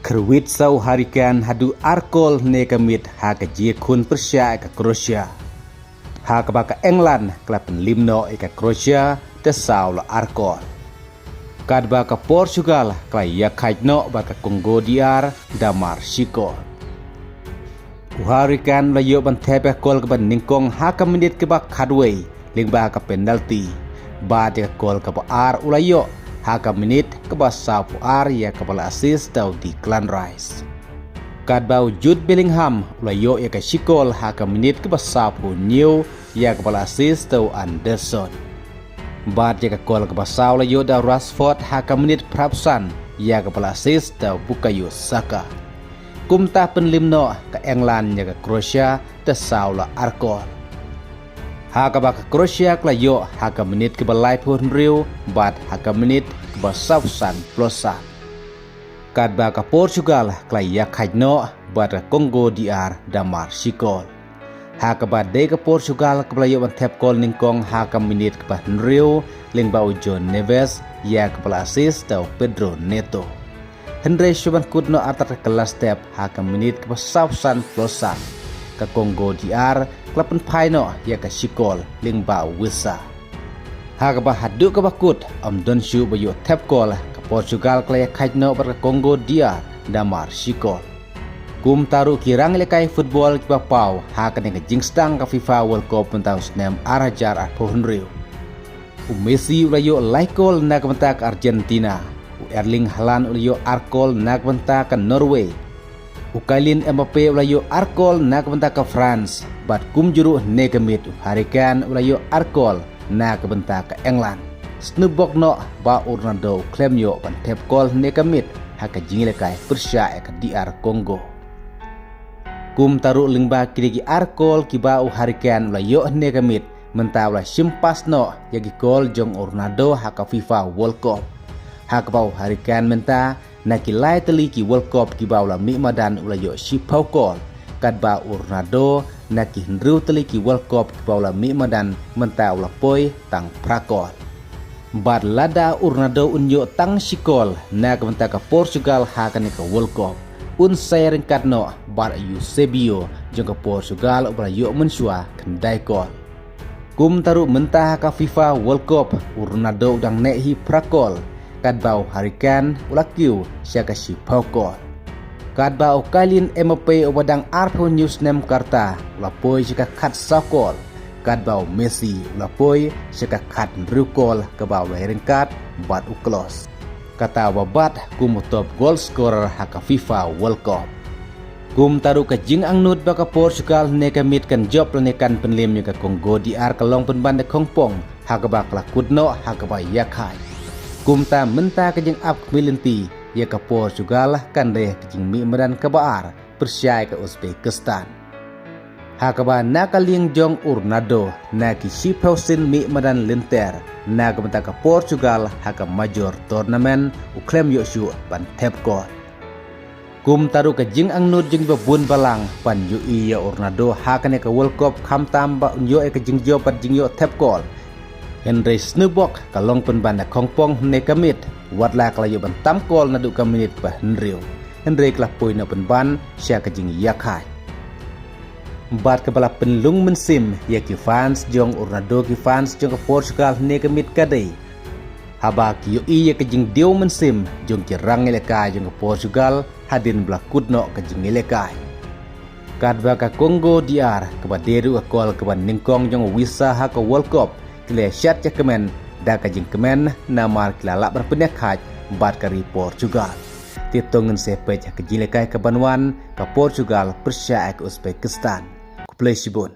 Kerwit sau harikan hadu arkol nekamit haka jie kun Persia eka Croatia. Haka baka England klapen limno eka Croatia te sau la arkol. Kad baka Portugal klai yakhaitno baka Congo DR damar sikol. Harikan layo ban tepe kol ke ban ningkong haka menit ke bak kadway ling baka penalti. Ba de kol ke ar ulayo haka menit ke basa puar ya kepala assist tau di Clan Rice. Kad bau Jude Bellingham ulayo ya ke sikol haka menit ke basa pu New ya kepala assist tau Anderson. Bat ya ke kol ke basa ulayo da Rashford haka menit prapsan ya kepala assist tau Bukayo Saka. Kumta penlimno ke England ya ke Croatia te saula arkol. Haka baka Croatia klayo haka menit ke balai pun riu bat haka menit ke basafsan plosan. Kad baka Portugal klaya khaitno bat Congo DR damar sikol. Haka badai ke Portugal ke belayo ban tep kol ningkong haka menit ke ban riu ling bau John Neves ya ke bala assist tau Pedro Neto. Henry Shuban kudno atar kelas step haka menit ke pasausan plosan ke Congo DR klapen paino ya ke sikol ling ba wisa. Haka ba hadu ke bakut don shu bayo tap kol ke Portugal klaya kaitno ber ke Congo DR damar sikol. Kum taru kirang lekai football ke bapau haka dengan jingstang ke FIFA World Cup mentau snem arajar arpohun riu. Messi ulayo laikol nak mentak Argentina. Erling Haaland ulayo arkol nak benta ke Norway. Kylian Mbappe ulayo arkol nak benta ke France. Bat kum juru negamit harikan ulayo arkol nak benta ke England. Snubok no ba Ronaldo klaim yo ban tep kol negamit haka jingilekai Persia eka DR Congo. Kum taru lingba kirigi arkol kiba harikan ulayo negamit menta ula simpas no yagi kol jong Ronaldo haka FIFA World Cup. Hak bau harikan menta nakilai teliki World Cup ki bau la mikmadan ulayo sipau kol. Kad bau Ronaldo naki hendru teliki World Cup ki bau la mikmadan menta ula poi tang prakol. Bad lada Ronaldo unyo tang sikol nak menta ke Portugal hakan ke World Cup. Un saya ringkatno bar Eusebio jong ke Portugal ulayo mensua kendai kol. Kum taru menta ke FIFA World Cup Ronaldo udang nehi prakol. Kad bau harikan ulakiu siaka si pokol. Kad bau Kylian Mbappe wadang arpo news nem karta ulapoi siaka kat sakol. Kad bau Messi ulapoi siaka kat rukol ke bau ringkat bat uklos. Kata wabat kum top goal scorer haka FIFA World Cup. Kum taru ke jing angnut baka Portugal nekamit kan job lenekan penlimnya ke Congo DR kelong penbanda Kongpong haka bak lakudno haka ba yakai. Kumta menta kejeng ap milenti ya ke Portugal kan deh kejeng mi medan ke baar Persia ke Uzbekistan. Hakaba nakaling jong Ronaldo naki sipausin mi medan lenter na menta ke Portugal haka major turnamen uklem yosu ban tepkor. Kum taru kejeng angnut jeng babun balang pan yui ya Ronaldo haka ne ke World Cup kam tamba unyo kejeng jo pat jeng yo tepkor. Henry Snubok kalong penbanda Kongpong nekamit watla kalayo bantam kol na duka menit pa Henry. Henry kelapoi na penban siya kajing yakai. Bat kepala penlung mensim ya ki fans jong Ronaldo ki fans jong ke Portugal nekamit kadai. Haba ki yoi ya kajing diu mensim jong ki rang elekai jong ke Portugal hadin belakudno kajing elekai. Kadba ka Congo DR kebaderu akol keban ningkong jong wisa haka World Cup. Kile syat ya kemen da kajing kemen namar kilala berpendekat bat kari Portugal. Titongen sepej kejilekai ke Banwan ke Portugal Persia ke Uzbekistan. Kuplay Sibun.